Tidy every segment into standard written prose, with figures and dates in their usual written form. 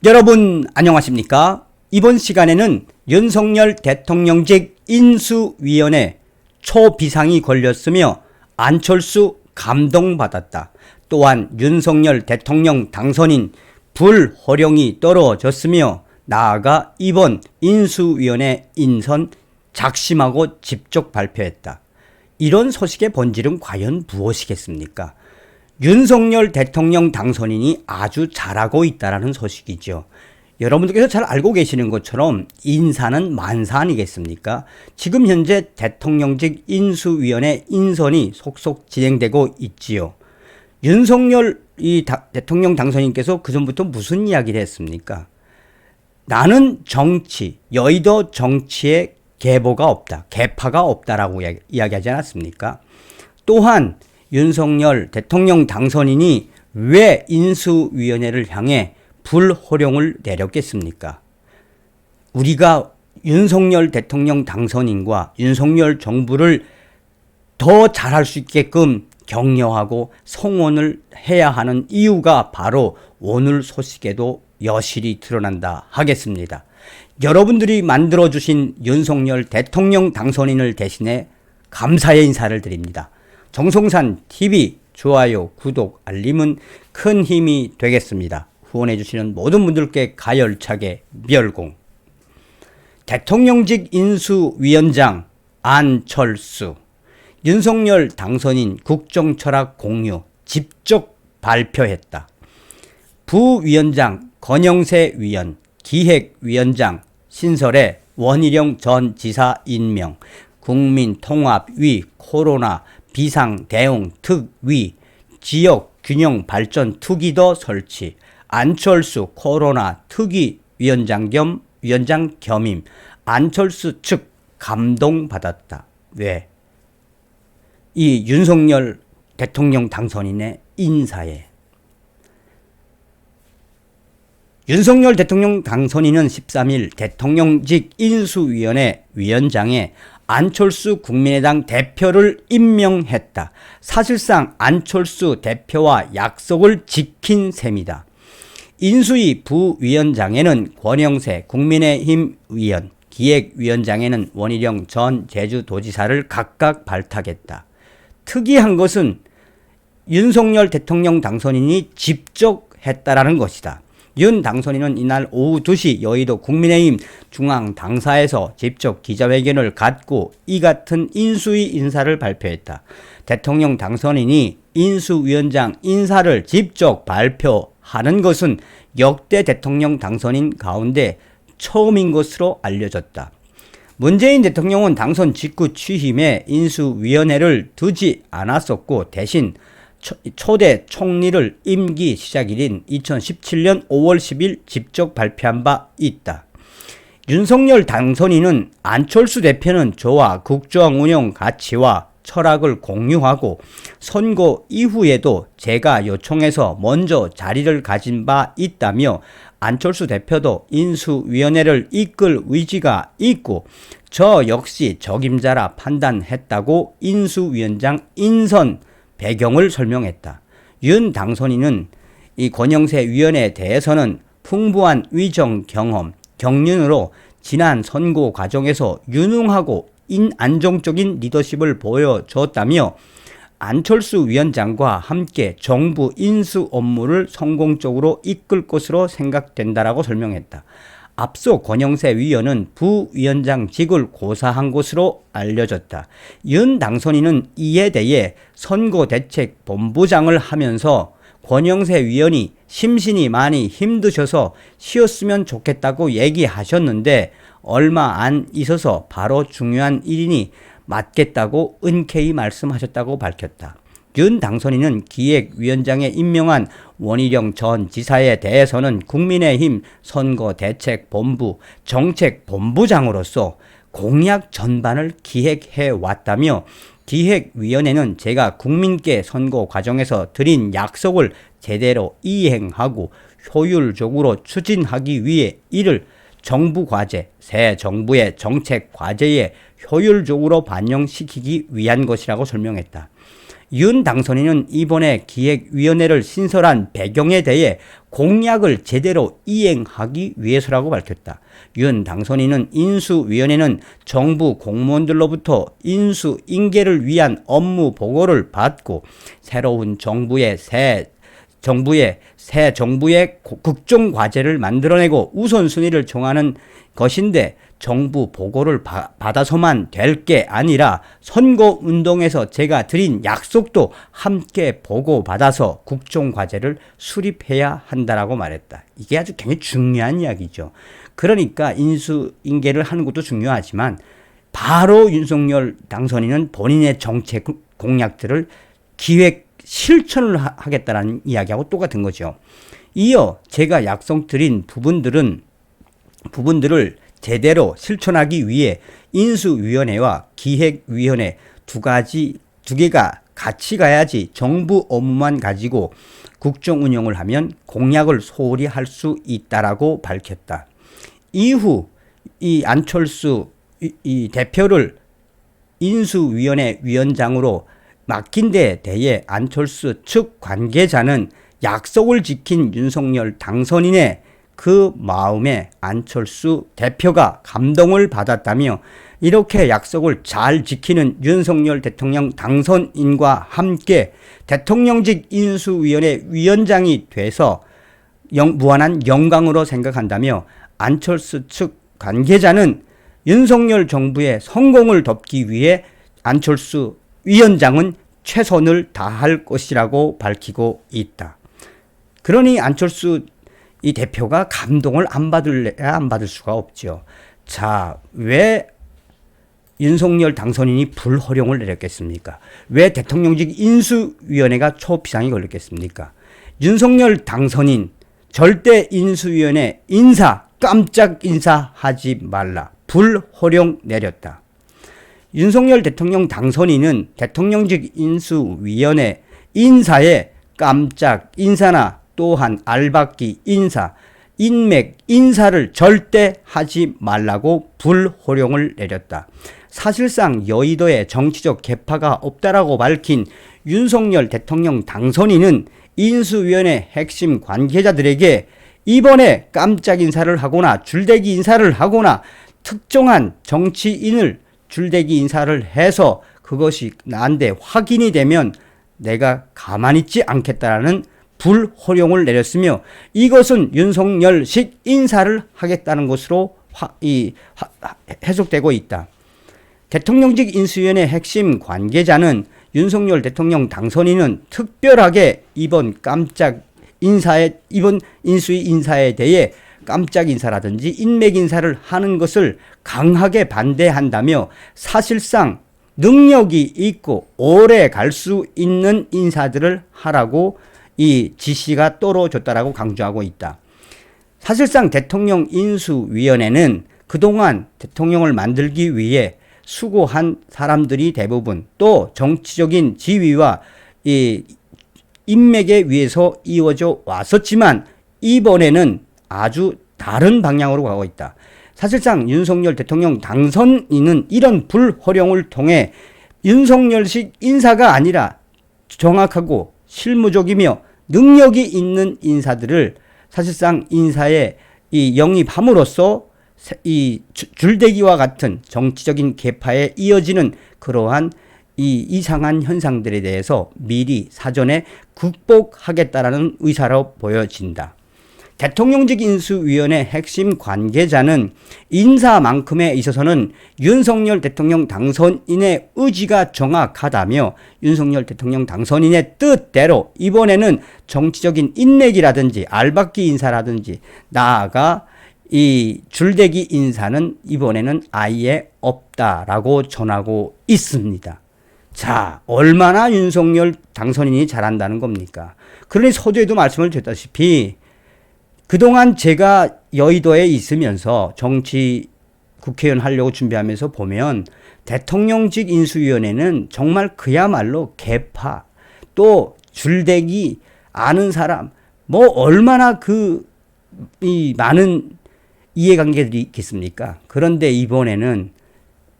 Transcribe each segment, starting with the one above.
여러분 안녕하십니까? 이번 시간에는 윤석열 대통령직 인수위원회 초비상이 걸렸으며 안철수 감동받았다. 또한 윤석열 대통령 당선인 불호령이 떨어졌으며 나아가 이번 인수위원회 인선 작심하고 직접 발표했다. 이런 소식의 본질은 과연 무엇이겠습니까? 윤석열 대통령 당선인이 아주 잘하고 있다는 소식이죠. 여러분들께서 잘 알고 계시는 것처럼 인사는 만사 아니겠습니까? 지금 현재 대통령직 인수위원회 인선이 속속 진행되고 있지요. 윤석열 대통령 당선인께서 그전부터 무슨 이야기를 했습니까? 나는 정치, 여의도 정치에 계보가 없다, 계파가 없다라고 이야기하지 않았습니까? 또한 윤석열 대통령 당선인이 왜 인수위원회를 향해 불호령을 내렸겠습니까? 우리가 윤석열 대통령 당선인과 윤석열 정부를 더 잘할 수 있게끔 격려하고 성원을 해야 하는 이유가 바로 오늘 소식에도 여실히 드러난다 하겠습니다. 여러분들이 만들어주신 윤석열 대통령 당선인을 대신해 감사의 인사를 드립니다. 정성산 TV 좋아요, 구독, 알림은 큰 힘이 되겠습니다. 후원해주시는 모든 분들께 가열차게 멸공. 대통령직 인수위원장 안철수, 윤석열 당선인 국정철학 공유 직접 발표했다. 부위원장 권영세 위원, 기획위원장 신설의 원희룡 전 지사 임명, 국민통합위 코로나 비상대응특위, 지역균형발전 특위도 설치, 안철수 코로나 특위위원장 겸 위원장 겸임, 안철수 측 감동받았다. 왜? 이 윤석열 대통령 당선인의 인사에. 윤석열 대통령 당선인은 13일 대통령직 인수위원회 위원장에 안철수 국민의당 대표를 임명했다. 사실상 안철수 대표와 약속을 지킨 셈이다. 인수위 부위원장에는 권영세 국민의힘 위원, 기획위원장에는 원희룡 전 제주도지사를 각각 발탁했다. 특이한 것은 윤석열 대통령 당선인이 직접 했다라는 것이다. 윤 당선인은 이날 오후 2시 여의도 국민의힘 중앙당사에서 직접 기자회견을 갖고 이 같은 인수위 인사를 발표했다. 대통령 당선인이 인수위원장 인사를 직접 발표하는 것은 역대 대통령 당선인 가운데 처음인 것으로 알려졌다. 문재인 대통령은 당선 직후 취임에 인수위원회를 두지 않았었고 대신 초대 총리를 임기 시작일인 2017년 5월 10일 직접 발표한 바 있다. 윤석열 당선인은 안철수 대표는 저와 국정운영 가치와 철학을 공유하고 선거 이후에도 제가 요청해서 먼저 자리를 가진 바 있다며 안철수 대표도 인수위원회를 이끌 의지가 있고 저 역시 적임자라 판단했다고 인수위원장 인선 배경을 설명했다. 윤 당선인은 이 권영세 위원에 대해서는 풍부한 위정 경험, 경륜으로 지난 선거 과정에서 유능하고 안정적인 리더십을 보여줬다며 안철수 위원장과 함께 정부 인수 업무를 성공적으로 이끌 것으로 생각된다라고 설명했다. 앞서 권영세 위원은 부위원장직을 고사한 것으로 알려졌다. 윤 당선인은 이에 대해 선거대책본부장을 하면서 권영세 위원이 심신이 많이 힘드셔서 쉬었으면 좋겠다고 얘기하셨는데 얼마 안 있어서 바로 중요한 일이니 맡겠다고 흔쾌히 말씀하셨다고 밝혔다. 윤 당선인은 기획위원장에 임명한 원희룡 전 지사에 대해서는 국민의힘 선거대책본부 정책본부장으로서 공약 전반을 기획해 왔다며 기획위원회는 제가 국민께 선거 과정에서 드린 약속을 제대로 이행하고 효율적으로 추진하기 위해 이를 정부 과제, 새 정부의 정책 과제에 효율적으로 반영시키기 위한 것이라고 설명했다. 윤 당선인은 이번에 기획위원회를 신설한 배경에 대해 공약을 제대로 이행하기 위해서라고 밝혔다. 윤 당선인은 인수위원회는 정부 공무원들로부터 인수인계를 위한 업무 보고를 받고 새로운 새 정부의 국정 과제를 만들어내고 우선순위를 정하는 것인데 정부 보고를 받아서만 될 게 아니라 선거운동에서 제가 드린 약속도 함께 보고받아서 국정과제를 수립해야 한다라고 말했다. 이게 아주 굉장히 중요한 이야기죠. 그러니까 인수인계를 하는 것도 중요하지만 바로 윤석열 당선인은 본인의 정책 공약들을 기획 실천을 하겠다라는 이야기하고 똑같은 거죠. 이어 제가 약속드린 부분들을 제대로 실천하기 위해 인수위원회와 기획위원회 두 개가 같이 가야지 정부 업무만 가지고 국정 운영을 하면 공약을 소홀히 할 수 있다라고 밝혔다. 이후 이 안철수 이 대표를 인수위원회 위원장으로 맡긴 데 대해 안철수 측 관계자는 약속을 지킨 윤석열 당선인의 그 마음에 안철수 대표가 감동을 받았다며 이렇게 약속을 잘 지키는 윤석열 대통령 당선인과 함께 대통령직 인수위원회 위원장이 돼서 무한한 영광으로 생각한다며 안철수 측 관계자는 윤석열 정부의 성공을 돕기 위해 안철수 위원장은 최선을 다할 것이라고 밝히고 있다. 그러니 안철수 이 대표가 감동을 안 받을 수가 없죠. 자, 왜 윤석열 당선인이 불허령을 내렸겠습니까? 왜 대통령직 인수위원회가 초비상이 걸렸겠습니까? 윤석열 당선인 절대 인수위원회 깜짝 인사하지 말라. 불허령 내렸다. 윤석열 대통령 당선인은 대통령직 인수위원회 인사에 깜짝 인사나 또한 알박기 인사, 인맥 인사를 절대 하지 말라고 불호령을 내렸다. 사실상 여의도에 정치적 계파가 없다라고 밝힌 윤석열 대통령 당선인은 인수위원회 핵심 관계자들에게 이번에 깜짝 인사를 하거나 줄대기 인사를 하거나 특정한 정치인을 줄대기 인사를 해서 그것이 나한테 확인이 되면 내가 가만히 있지 않겠다라는 불호령을 내렸으며 이것은 윤석열식 인사를 하겠다는 것으로 해석되고 있다. 대통령직 인수위원회 핵심 관계자는 윤석열 대통령 당선인은 특별하게 이번 인수위 인사에 대해 깜짝 인사라든지 인맥 인사를 하는 것을 강하게 반대한다며 사실상 능력이 있고 오래 갈 수 있는 인사들을 하라고 이 지시가 떨어졌다라고 강조하고 있다. 사실상 대통령 인수위원회는 그동안 대통령을 만들기 위해 수고한 사람들이 대부분 또 정치적인 지위와 이 인맥에 의해서 이루어져 왔었지만 이번에는 아주 다른 방향으로 가고 있다. 사실상 윤석열 대통령 당선인은 이런 불허령을 통해 윤석열식 인사가 아니라 정확하고 실무적이며 능력이 있는 인사들을 사실상 인사에 영입함으로써 이 줄대기와 같은 정치적인 계파에 이어지는 그러한 이 이상한 현상들에 대해서 미리 사전에 극복하겠다라는 의사로 보여진다. 대통령직 인수위원회 핵심 관계자는 인사만큼에 있어서는 윤석열 대통령 당선인의 의지가 정확하다며 윤석열 대통령 당선인의 뜻대로 이번에는 정치적인 인맥이라든지 알박기 인사라든지 나아가 이 줄대기 인사는 이번에는 아예 없다라고 전하고 있습니다. 자, 얼마나 윤석열 당선인이 잘한다는 겁니까? 그러니 서두에도 말씀을 드렸다시피 그동안 제가 여의도에 있으면서 정치 국회의원 하려고 준비하면서 보면 대통령직 인수위원회는 정말 그야말로 개파 또 줄대기 아는 사람 뭐 얼마나 이 많은 이해관계들이 있겠습니까? 그런데 이번에는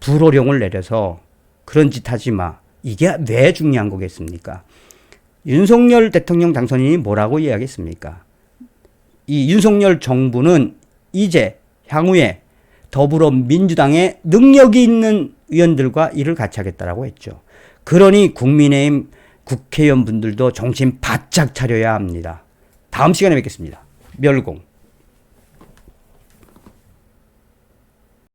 불호령을 내려서 그런 짓 하지 마. 이게 왜 중요한 거겠습니까? 윤석열 대통령 당선인이 뭐라고 이야기했습니까? 이 윤석열 정부는 이제 향후에 더불어민주당의 능력이 있는 의원들과 일을 같이 하겠다라고 했죠. 그러니 국민의힘 국회의원분들도 정신 바짝 차려야 합니다. 다음 시간에 뵙겠습니다. 멸공.